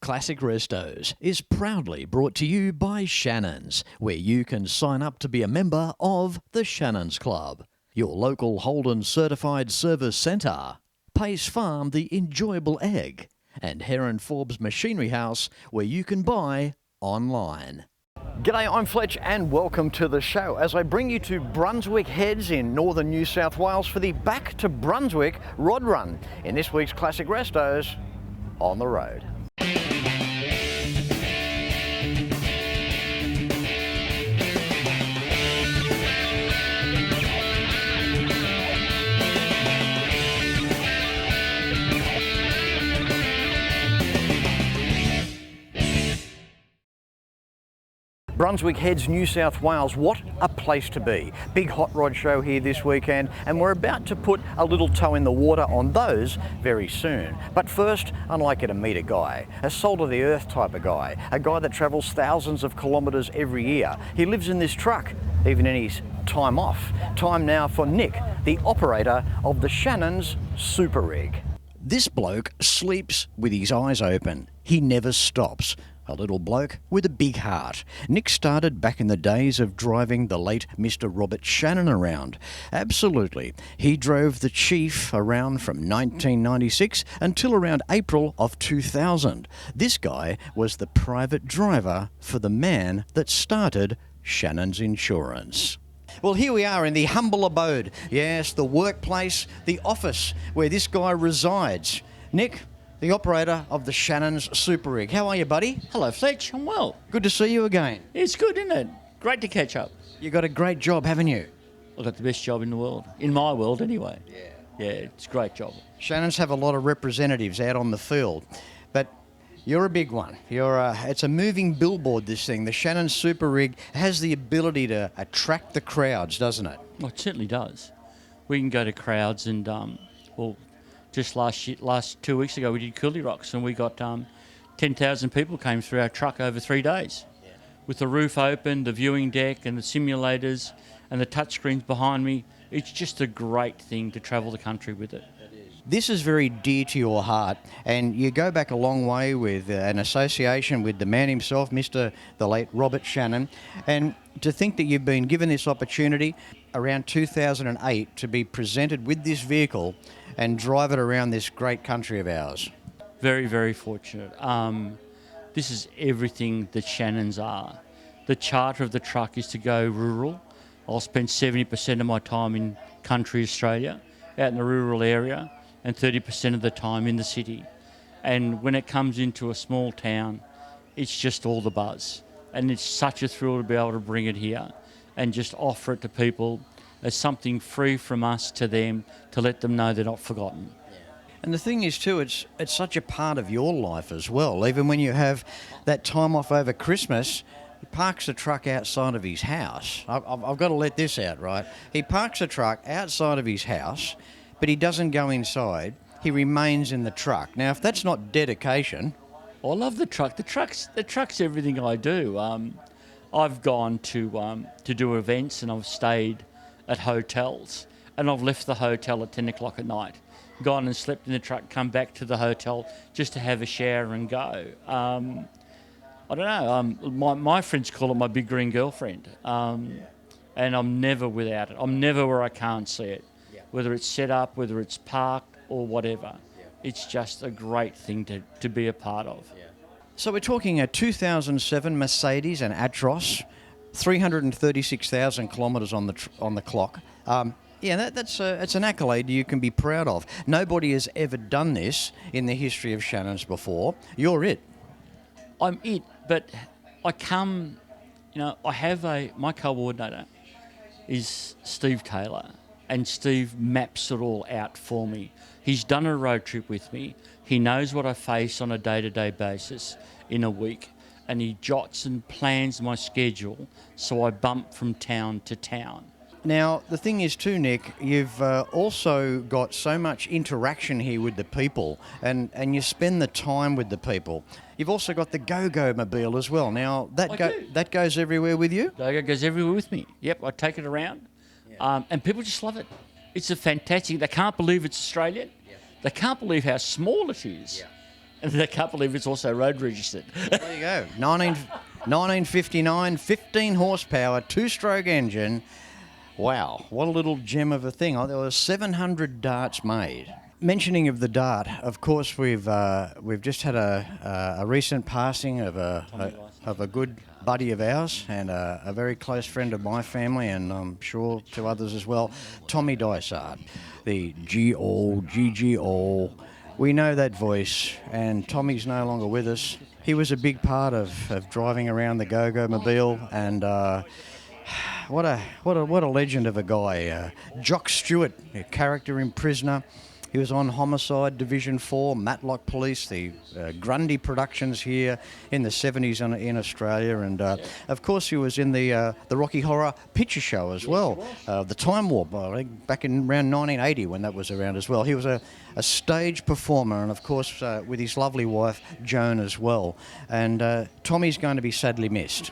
Classic Restos is proudly brought to you by Shannons, where you can sign up to be a member of the Shannons Club, your local Holden certified service centre, Pace Farm the enjoyable egg, and Heron Forbes Machinery House, where you can buy online. G'day, I'm Fletch and welcome to the show as I bring you to Brunswick Heads in northern New South Wales for the Back to Brunswick Rod Run in this week's Classic Restos on the road. Brunswick Heads, New South Wales, what a place to be. Big hot rod show here this weekend, and we're about to put a little toe in the water on those very soon. But first, I'd like you to meet a guy, a salt of the earth type of guy, a guy that travels thousands of kilometres every year. He lives in this truck, even in his time off. Time now for Nick, the operator of the Shannons Super Rig. This bloke sleeps with his eyes open. He never stops. A little bloke with a big heart. Nick started back in the days of driving the late Mr. Robert Shannon around. Absolutely. He drove the Chief around from 1996 until around April of 2000. This guy was the private driver for the man that started Shannon's Insurance. Well, here we are in the humble abode. Yes, the workplace, the office where this guy resides. Nick, the operator of the Shannons Super Rig. How are you, buddy? Hello, Fletch. I'm well. Good to see you again. It's good, isn't it? Great to catch up. You got a great job, haven't you? I've got the best job in the world. In my world, anyway. Yeah, it's a great job. Shannons have a lot of representatives out on the field, but you're a big one. It's a moving billboard, this thing. The Shannons Super Rig has the ability to attract the crowds, doesn't it? Well, it certainly does. We can go to crowds and, just last 2 weeks ago, we did Cooley Rocks and we got 10,000 people came through our truck over 3 days. Yeah. With the roof open, the viewing deck and the simulators and the touchscreens behind me. It's just a great thing to travel the country with it. This is very dear to your heart, and you go back a long way with an association with the man himself, the late Robert Shannon, and to think that you've been given this opportunity around 2008 to be presented with this vehicle and drive it around this great country of ours. Very, very fortunate. This is everything that Shannons are. The charter of the truck is to go rural. I'll spend 70% of my time in country Australia, out in the rural area, and 30% of the time in the city. And when it comes into a small town, it's just all the buzz. And it's such a thrill to be able to bring it here and just offer it to people as something free from us to them to let them know they're not forgotten. And the thing is too, it's such a part of your life as well. Even when you have that time off over Christmas, he parks the truck outside of his house. I've got to let this out, right? He parks the truck outside of his house, but he doesn't go inside. He remains in the truck. Now, if that's not dedication... I love the truck. The truck's everything I do. I've gone to do events and I've stayed at hotels, and I've left the hotel at 10 o'clock at night, gone and slept in the truck, come back to the hotel just to have a shower and go. I don't know. My friends call it my big green girlfriend, and I'm never without it. I'm never where I can't see it. Whether it's set up, whether it's parked or whatever. Yeah. It's just a great thing to be a part of. Yeah. So we're talking a 2007 Mercedes and Atros, 336,000 kilometres on the clock. It's an accolade you can be proud of. Nobody has ever done this in the history of Shannons before. You're it. I'm it, but I come, my co-coordinator is Steve Taylor. And Steve maps it all out for me. He's done a road trip with me. He knows what I face on a day-to-day basis in a week. And he jots and plans my schedule so I bump from town to town. Now, the thing is too, Nick, you've also got so much interaction here with the people and you spend the time with the people. You've also got the Go-Go mobile as well. Now, that goes everywhere with you? Go-Go goes everywhere with me. Yep, I take it around. And people just love it. It's a fantastic... They can't believe it's Australian. Yeah. They can't believe how small it is. Yeah. And I can't believe it's also road registered. There you go. 1959, 15 horsepower, two-stroke engine. Wow, what a little gem of a thing. There were 700 darts made. Mentioning of the dart, of course, we've just had a recent passing of a good buddy of ours and a very close friend of my family, and I'm sure to others as well, Tommy Dysart, the G-All, GG-All. We know that voice, and Tommy's no longer with us. He was a big part of driving around the Go-Go Mobile, and what a legend of a guy. Jock Stewart, a character in Prisoner. He was on Homicide Division 4, Matlock Police, the Grundy Productions here in the 70s in Australia, and of course he was in the Rocky Horror Picture Show as well, the Time Warp, I think back in around 1980 when that was around as well. He was a stage performer, and of course with his lovely wife Joan as well, and Tommy's going to be sadly missed.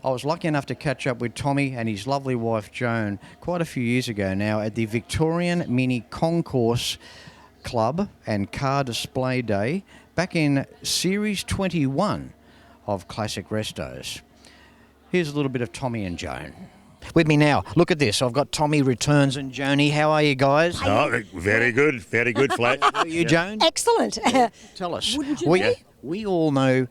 I was lucky enough to catch up with Tommy and his lovely wife Joan quite a few years ago now at the Victorian Mini Concourse Club and Car Display Day back in Series 21 of Classic Restos. Here's a little bit of Tommy and Joan. With me now, look at this. I've got Tommy Returns and Joni. How are you guys? Oh, very good, Fletch. How are you, Joan? Excellent. Tell us. Wouldn't you be? We all know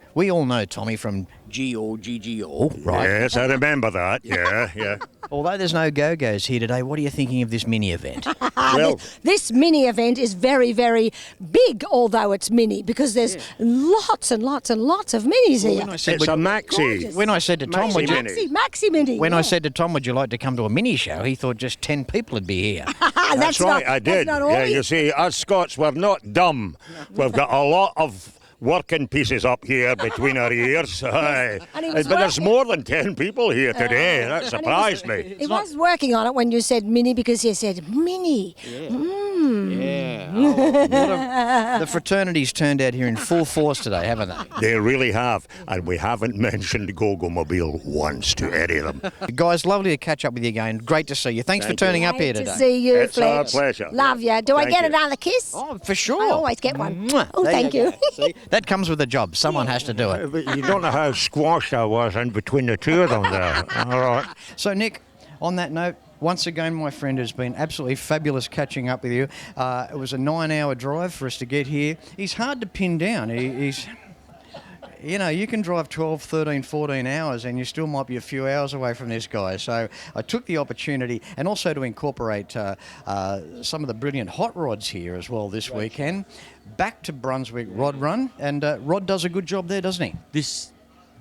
Tommy from G-All, GG-All, right? Yes, I remember that. Yeah. Although there's no Go-Go's here today, what are you thinking of this mini event? Well, This mini event is very, very big, although it's mini, because there's lots and lots and lots of minis here. it's a maxi. When I said to Tom, Maxi mini. Maxi mini. when I said to Tom, would you like to come to a mini show? He thought just 10 people would be here. That's right, I did. That's not all Yeah, you see, us Scots, we're not dumb. We've got a lot of working pieces up here between our ears. Aye. And he was But there's working. more than 10 people here today. That surprised me. He was working on it when you said mini, because he said mini. Yeah. Oh, the fraternities turned out here in full force today, haven't they? They really have. And we haven't mentioned Go-Go Mobile once to any of them. Guys, lovely to catch up with you again. Great to see you. Thanks for turning up here Great to today. see you, It's our Fletch. pleasure. Love you. Do I Thank get you. another kiss? Oh, for sure. I always get one. Mwah. Oh, There thank you. go. See, that comes with the job. Someone has to do it. But you don't know how squashed I was in between the two of them there. All right. So, Nick, on that note, once again, my friend, has been absolutely fabulous catching up with you. It was a 9-hour drive for us to get here. He's hard to pin down. He's... You know, you can drive 12, 13, 14 hours and you still might be a few hours away from this guy. So I took the opportunity and also to incorporate some of the brilliant hot rods here as well this weekend. Back to Brunswick Rod Run. And Rod does a good job there, doesn't he? This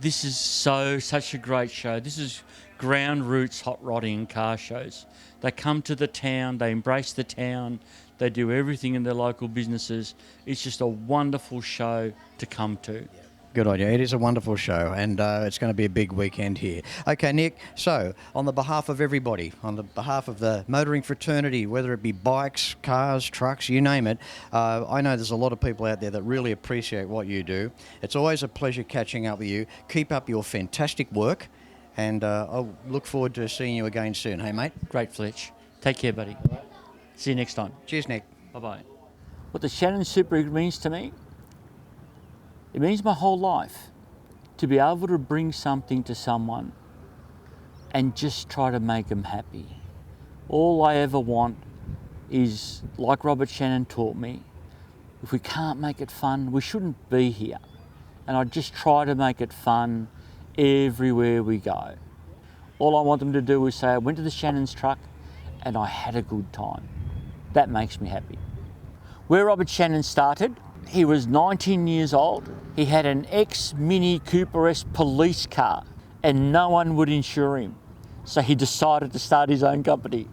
is such a great show. This is ground roots hot rodding and car shows. They come to the town, they embrace the town, they do everything in their local businesses. It's just a wonderful show to come to. Good on you. It is a wonderful show, and it's going to be a big weekend here. Okay, Nick, so on the behalf of everybody, on the behalf of the motoring fraternity, whether it be bikes, cars, trucks, you name it, I know there's a lot of people out there that really appreciate what you do. It's always a pleasure catching up with you. Keep up your fantastic work, and I'll look forward to seeing you again soon. Hey, mate? Great, Fletch. Take care, buddy. See you next time. Cheers, Nick. Bye-bye. What the Shannons Super Rig means to me? It means my whole life to be able to bring something to someone and just try to make them happy. All I ever want is, like Robert Shannon taught me, if we can't make it fun, we shouldn't be here. And I just try to make it fun everywhere we go. All I want them to do is say, I went to the Shannons truck and I had a good time. That makes me happy. Where Robert Shannon started, he was 19 years old. He had an ex-Mini Cooper S police car and no one would insure him. So he decided to start his own company.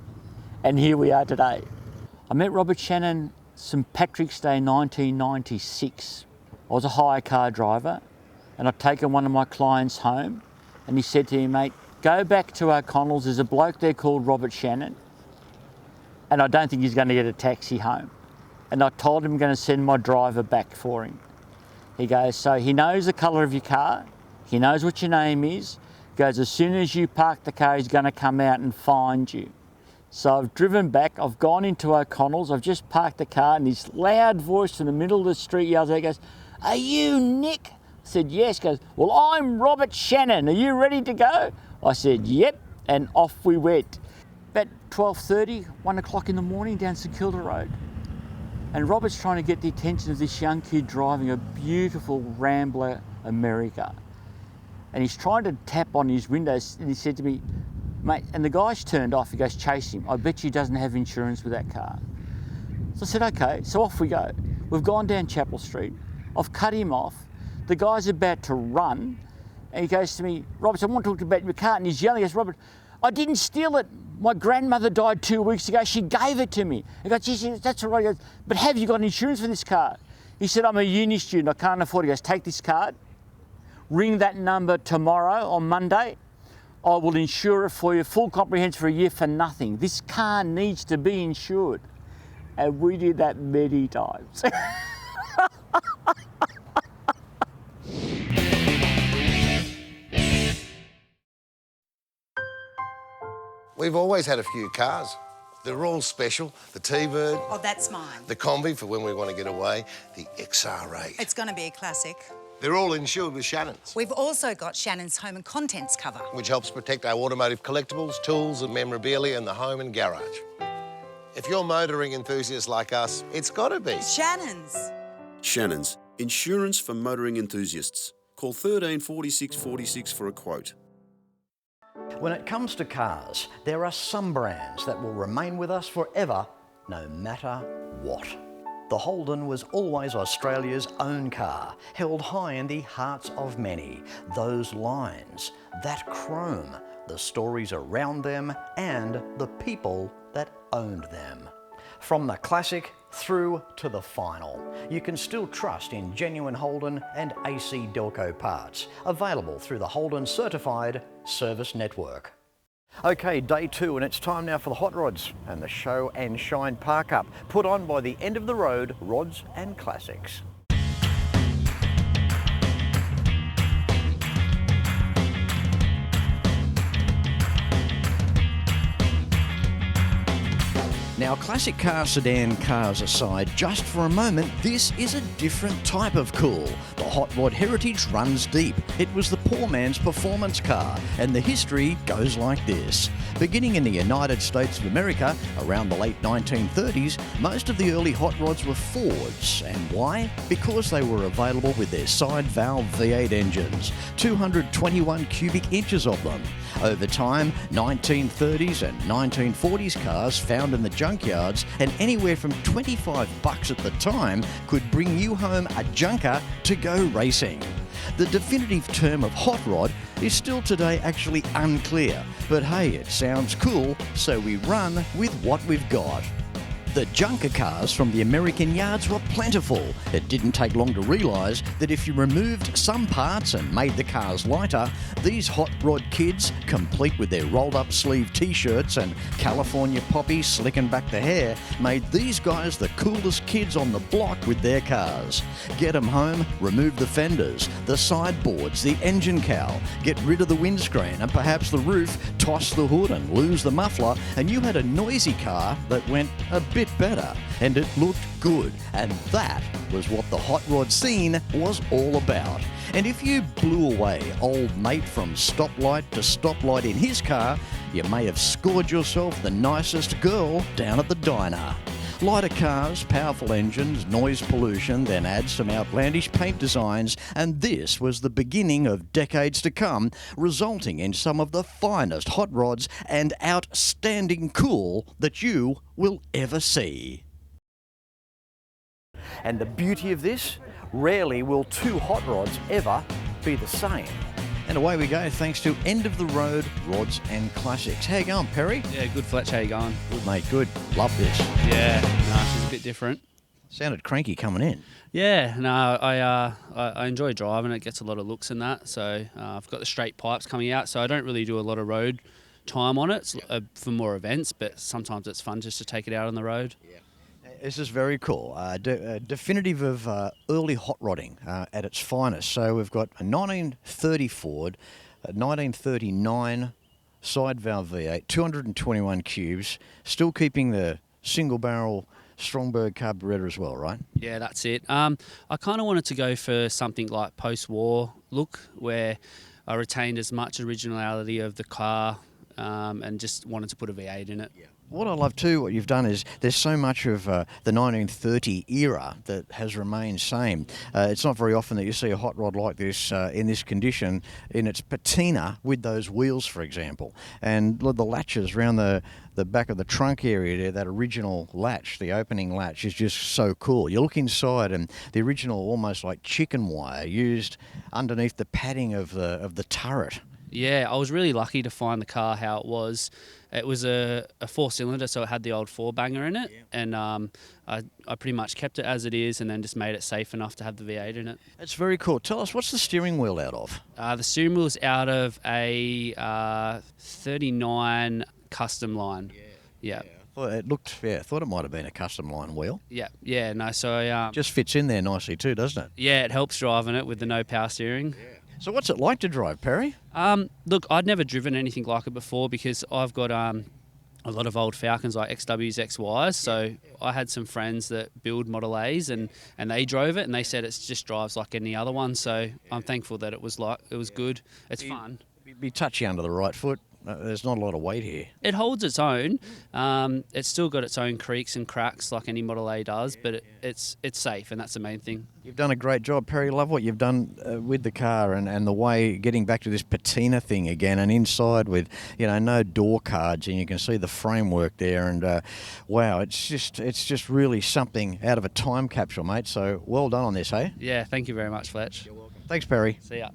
And here we are today. I met Robert Shannon St Patrick's Day 1996. I was a hire car driver and I'd taken one of my clients home and he said to me, mate, go back to O'Connell's, there's a bloke there called Robert Shannon and I don't think he's going to get a taxi home. And I told him I'm going to send my driver back for him. He goes, so he knows the colour of your car, he knows what your name is, he goes, as soon as you park the car, he's going to come out and find you. So I've driven back, I've gone into O'Connell's, I've just parked the car and this loud voice from the middle of the street yells out, he goes, "Are you Nick?" I said, "Yes." He goes, "Well, I'm Robert Shannon. Are you ready to go?" I said, "Yep," and off we went. About 12:30, 1 o'clock in the morning down St Kilda Road. And Robert's trying to get the attention of this young kid driving a beautiful Rambler America. And he's trying to tap on his windows, and he said to me, "Mate," and the guy's turned off. He goes, "Chase him. I bet you he doesn't have insurance with that car." So I said, "Okay," so off we go. We've gone down Chapel Street. I've cut him off. The guy's about to run, and he goes to me, "Robert, I want to talk about your car." And he's yelling, he goes, "Robert, I didn't steal it. My grandmother died 2 weeks ago. She gave it to me." He goes, "Yes, that's all right." He goes, "But have you got insurance for this car?" He said, "I'm a uni student. I can't afford it." He goes, "Take this card. Ring that number tomorrow on Monday. I will insure it for you, full comprehensive for a year for nothing. This car needs to be insured." And we did that many times. We've always had a few cars. They're all special. The T-Bird. Oh, that's mine. The Combi for when we want to get away. The XR8. It's going to be a classic. They're all insured with Shannons, We've also got Shannon's Home and Contents cover. which helps protect our automotive collectibles, tools and memorabilia in the home and garage. If you're motoring enthusiasts like us, it's got to be. Shannon's. Shannons, insurance for motoring enthusiasts. Call 13 46 46 for a quote. When it comes to cars, there are some brands that will remain with us forever, no matter what. The Holden was always Australia's own car, held high in the hearts of many. Those lines, that chrome, the stories around them, and the people that owned them. From the classic through to the final, you can still trust in genuine Holden and AC Delco parts, available through the Holden Certified Service Network. Okay, day 2, and it's time now for the Hot Rods and the Show and Shine Park Up, put on by the End of the Road Rods and Classics. Now, classic car sedan cars aside, just for a moment, this is a different type of cool. The Hot Rod heritage runs deep. It was the poor man's performance car, and the history goes like this. Beginning in the United States of America, around the late 1930s, most of the early hot rods were Fords. And why? Because they were available with their side valve V8 engines, 221 cubic inches of them. Over time, 1930s and 1940s cars found in the junkyards, and anywhere from $25 at the time, could bring you home a junker to go racing. The definitive term of hot rod is still today actually unclear, but hey, it sounds cool, so we run with what we've got. The junker cars from the American yards were plentiful. It didn't take long to realise that if you removed some parts and made the cars lighter, these hot rod kids, complete with their rolled up sleeve t-shirts and California poppies slicking back the hair, made these guys the coolest kids on the block with their cars. Get them home, remove the fenders, the sideboards, the engine cowl, get rid of the windscreen and perhaps the roof, toss the hood and lose the muffler, and you had a noisy car that went a bit better, and it looked good, and that was what the hot rod scene was all about. And if you blew away old mate from stoplight to stoplight in his car, you may have scored yourself the nicest girl down at the diner. Lighter cars, powerful engines, noise pollution, then add some outlandish paint designs, and this was the beginning of decades to come, resulting in some of the finest hot rods and outstanding cool that you will ever see. And the beauty of this, rarely will two hot rods ever be the same. And away we go, thanks to End of the Road Rods and Classics. How you going, Perry? Yeah, good, Fletch. How you going? Good, mate, good. Love this. Yeah, no, she's a bit different. Sounded cranky coming in. Yeah, no, I enjoy driving. It gets a lot of looks in that. So I've got the straight pipes coming out, so I don't really do a lot of road time on it. It's for more events, but sometimes it's fun just to take it out on the road. Yeah. This is very cool. Definitive of early hot rodding at its finest. So we've got a 1930 Ford, a 1939 side valve V8, 221 cubes, still keeping the single barrel Stromberg carburettor as well, right? Yeah, that's it. I kind of wanted to go for something like post-war look, where I retained as much originality of the car and just wanted to put a V8 in it. What I love too, what you've done is there's so much of the 1930 era that has remained same. It's not very often that you see a hot rod like this in this condition, in its patina with those wheels, for example. And look, the latches around the back of the trunk area there, that original latch, the opening latch, is just so cool. You look inside and the original, almost like chicken wire, used underneath the padding of the turret. Yeah, I was really lucky to find the car how it was. It was a 4-cylinder, so it had the old 4-banger in it, and I pretty much kept it as it is and then just made it safe enough to have the V8 in it. It's very cool. Tell us, what's the steering wheel out of? The steering wheel's out of a 39 custom line. Yeah. Well, it looked, I thought it might have been a custom line wheel. Yeah, no, so... Just fits in there nicely too, doesn't it? Yeah, it helps driving it with the no power steering. So what's it like to drive, Perry? Look, I'd never driven anything like it before because I've got a lot of old Falcons like XWs, XYs. So I had some friends that build Model A's and they drove it and they said it just drives like any other one. So I'm thankful that it was good. It's fun. Be touchy under the right foot. There's not a lot of weight here. It holds its own. It's still got its own creaks and cracks like any Model A does, but it's safe, and that's the main thing. You've done a great job, Perry. Love what you've done with the car and the way getting back to this patina thing again, and inside with no door cards, and you can see the framework there, and wow, it's just really something out of a time capsule, mate. So well done on this, hey? Yeah, thank you very much, Fletch. You're welcome. Thanks, Perry. See ya.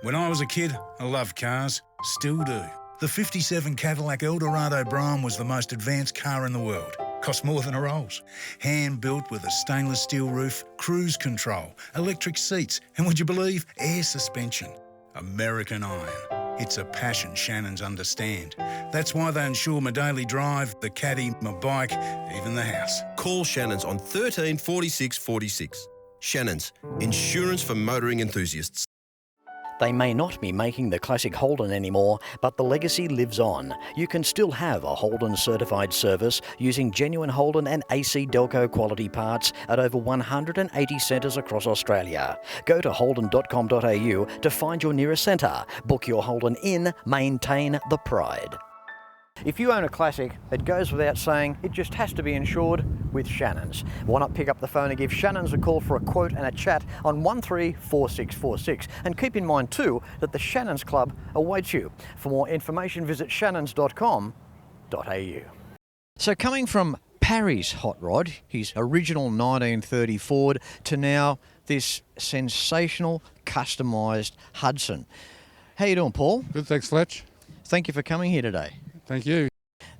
When I was a kid, I loved cars, still do. The 57 Cadillac Eldorado Brougham was the most advanced car in the world. Cost more than a Rolls. Hand-built with a stainless steel roof, cruise control, electric seats, and would you believe, air suspension. American iron. It's a passion Shannons understand. That's why they insure my daily drive, the caddy, my bike, even the house. Call Shannons on 13 46 46. Shannons, insurance for motoring enthusiasts. They may not be making the classic Holden anymore, but the legacy lives on. You can still have a Holden certified service using genuine Holden and AC Delco quality parts at over 180 centres across Australia. Go to holden.com.au to find your nearest centre. Book your Holden in, maintain the pride. If you own a classic, it goes without saying it just has to be insured with Shannons. Why not pick up the phone and give Shannons a call for a quote and a chat on 134646. And keep in mind too that the Shannons Club awaits you. For more information visit shannons.com.au. So coming from Parry's hot rod, his original 1930 Ford, to now this sensational customised Hudson. How you doing, Paul? Good, thanks, Fletch. Thank you for coming here today. Thank you.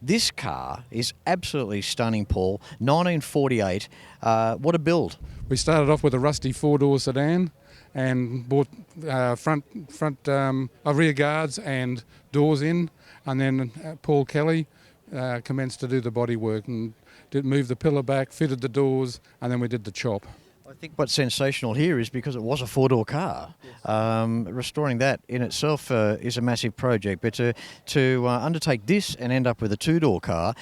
This car is absolutely stunning, Paul. 1948. What a build. We started off with a rusty four-door sedan and bought rear guards and doors in, and then Paul Kelly commenced to do the body work and moved the pillar back, fitted the doors, and then we did the chop. I think what's sensational here is because it was a four-door car. Restoring that in itself is a massive project, but to undertake this and end up with a two-door car,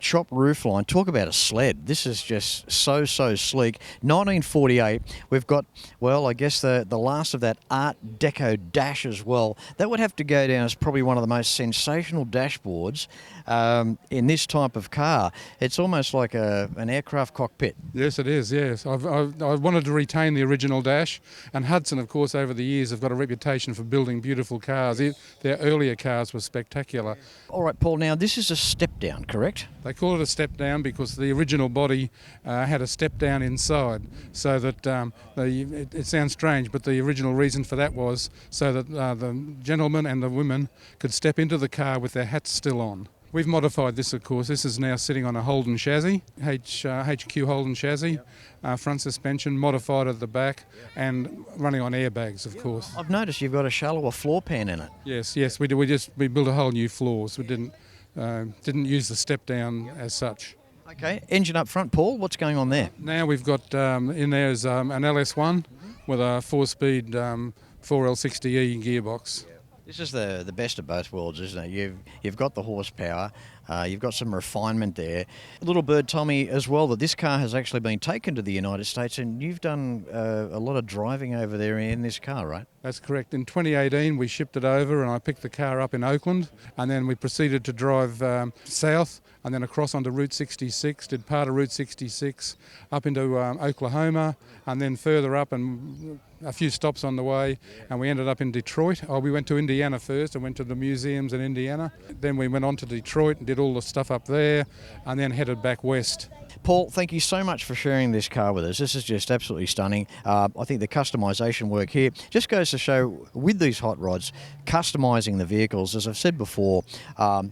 chop roofline, talk about a sled. This is just so sleek. 1948, we've got, well, I guess the last of that Art Deco dash as well. That would have to go down as probably one of the most sensational dashboards in this type of car. It's almost like an aircraft cockpit. Yes, it is, yes. I wanted to retain the original dash, and Hudson, of course, over the years have got a reputation for building beautiful cars. Their earlier cars were spectacular. All right, Paul, now this is a step down, correct? They call it a step down because the original body had a step down inside, so that it sounds strange, but the original reason for that was so that the gentlemen and the women could step into the car with their hats still on. We've modified this, of course. This is now sitting on a Holden chassis, HQ Holden chassis, front suspension, modified at the back, and running on airbags, of course. I've noticed you've got a shallower floor pan in it. Yes, we do. We built a whole new floors. We didn't use the step down as such. Okay, engine up front, Paul. What's going on there? Now we've got in there is an LS1 with a 4-speed 4L60E gearbox. This is the best of both worlds, isn't it? You've got the horsepower, you've got some refinement there. Little Bird told me as well that this car has actually been taken to the United States, and you've done a lot of driving over there in this car, right? That's correct. In 2018 we shipped it over and I picked the car up in Oakland, and then we proceeded to drive south and then across onto Route 66, did part of Route 66 up into Oklahoma, and then further up and a few stops on the way, and we ended up in Detroit. We went to Indiana first and went to the museums in Indiana. Then we went on to Detroit and did all the stuff up there, and then headed back west. Paul, thank you so much for sharing this car with us. This is just absolutely stunning. I think the customisation work here just goes to show with these hot rods, customising the vehicles, as I've said before,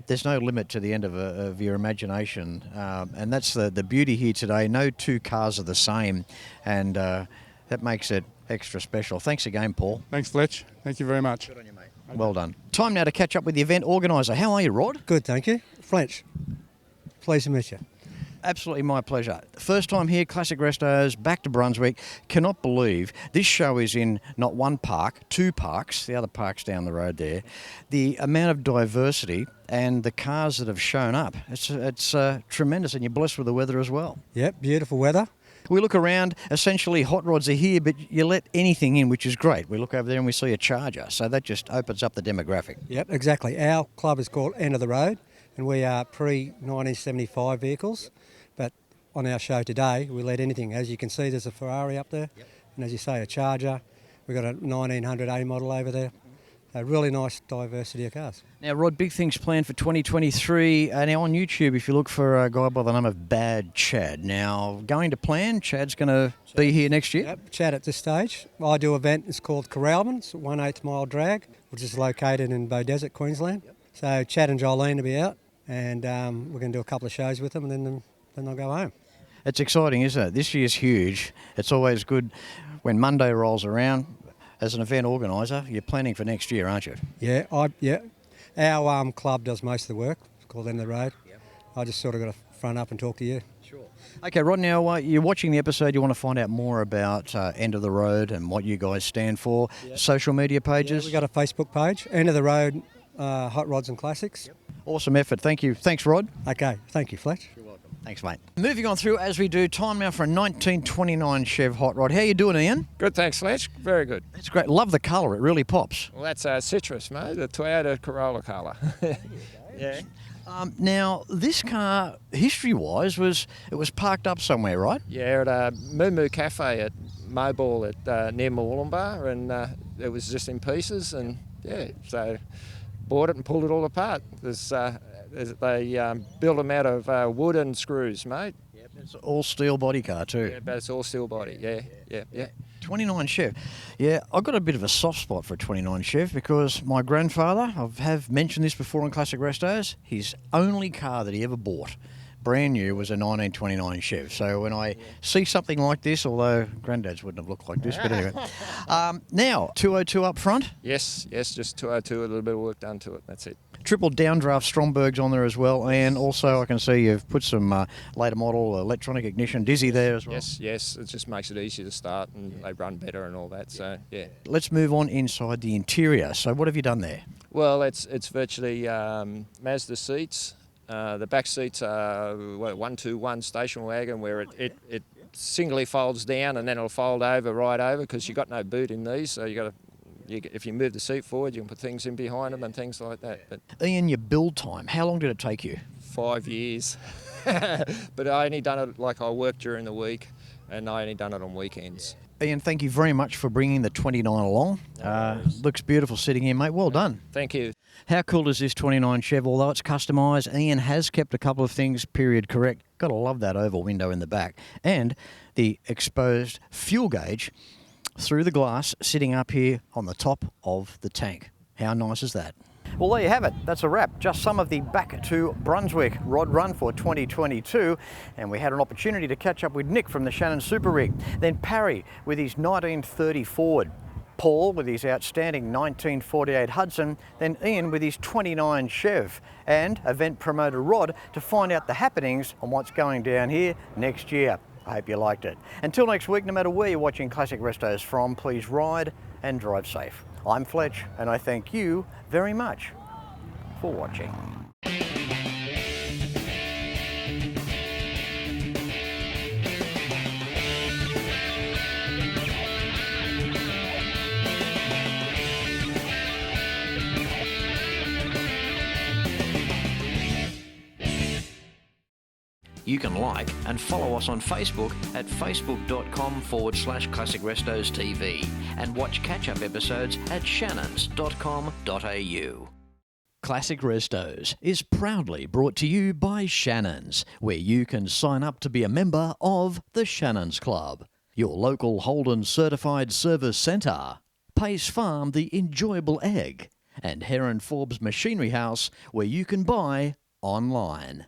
there's no limit to the end of your imagination. And that's the beauty here today. No two cars are the same, and that makes it extra special. Thanks again, Paul. Thanks, Fletch. Thank you very much. Good on you, mate. Well done. Time now to catch up with the event organiser. How are you, Rod? Good, thank you. Fletch, pleased to meet you. Absolutely my pleasure. First time here, Classic Restos, back to Brunswick. Cannot believe this show is in not one park, two parks, the other park's down the road there. The amount of diversity and the cars that have shown up, it's tremendous, and you're blessed with the weather as well. Yep, beautiful weather. We look around, essentially hot rods are here, but you let anything in, which is great. We look over there and we see a Charger, so that just opens up the demographic. Yep, exactly. Our club is called End of the Road, and we are pre-1975 vehicles. But on our show today, we let anything. As you can see, there's a Ferrari up there, and as you say, a Charger. We've got a 1900A model over there. A really nice diversity of cars. Now, Rod, big things planned for 2023. Now, on YouTube, if you look for a guy by the name of Bad Chad. Now, going to plan, Chad's going to be here next year? Yep, Chad at this stage. I do an event, it's called Corralman. It's a 1/8 mile drag, which is located in Beaudesert, Queensland. So Chad and Jolene will be out, and we're going to do a couple of shows with them, and then they'll go home. It's exciting, isn't it? This year's huge. It's always good when Monday rolls around. As an event organiser, you're planning for next year, aren't you? Yeah, Our club does most of the work. It's called End of the Road. Yep. I just sort of got to front up and talk to you. Sure. Okay, Rod, now you're watching the episode. You want to find out more about End of the Road and what you guys stand for. Yep. Social media pages? Yeah, we've got a Facebook page, End of the Road, Hot Rods and Classics. Yep. Awesome effort. Thank you. Thanks, Rod. Okay, thank you, Fletch. You're welcome. Thanks, mate. Moving on through as we do, time now for a 1929 Chev Hot Rod. How you doing, Ian? Good, thanks, Fletch. Very good. That's great. Love the colour. It really pops. Well, that's citrus, mate, the Toyota Corolla colour. Yeah. Now, this car, history-wise, was parked up somewhere, right? Yeah, at a Moo Moo Cafe at Mobile at near Moolumbar, and it was just in pieces, and yeah, so bought it and pulled it all apart. They built them out of wood and screws, mate. Yep, it's all steel body car too. Yeah, but it's all steel body, yeah. 29 Chev. Yeah, I've got a bit of a soft spot for a 29 Chev because my grandfather, I have mentioned this before on Classic Restos, his only car that he ever bought, brand new, was a 1929 Chev. So when I see something like this, although granddad's wouldn't have looked like this, but anyway. Now, 202 up front? Yes, just 202, a little bit of work done to it, that's it. Triple downdraft Strombergs on there as well, and also I can see you've put some later model electronic ignition Dizzy there as well. Yes, it just makes it easier to start, and they run better and all that, so yeah. Let's move on inside the interior. So what have you done there? Well, it's virtually Mazda seats. The back seats are 121 station wagon where it singly folds down and then it'll fold over right over because you've got no boot in these, so if you move the seat forward, you can put things in behind them and things like that. But Ian, your build time, how long did it take you? 5 years. But I only done it, like I worked during the week, and I only done it on weekends. Ian, thank you very much for bringing the 29 along. Looks beautiful sitting here, mate. Well done. Thank you. How cool is this 29 Chev? Although it's customised, Ian has kept a couple of things period correct. Got to love that oval window in the back. And the exposed fuel gauge through the glass sitting up here on the top of the tank. How nice is that? Well, there you have it. That's a wrap. Just some of the back to Brunswick Rod Run for 2022. And we had an opportunity to catch up with Nick from the Shannons Super Rig. Then Parry with his 1930 Ford. Paul with his outstanding 1948 Hudson. Then Ian with his 29 Chev. And event promoter Rod to find out the happenings on what's going down here next year. I hope you liked it. Until next week, no matter where you're watching Classic Restos from, please ride and drive safe. I'm Fletch, and I thank you very much for watching. You can like and follow us on Facebook at facebook.com/ClassicRestosTV and watch catch-up episodes at shannons.com.au. Classic Restos is proudly brought to you by Shannons, where you can sign up to be a member of the Shannons Club, your local Holden certified service centre, Pace Farm the enjoyable egg, and Heron Forbes Machinery House, where you can buy online.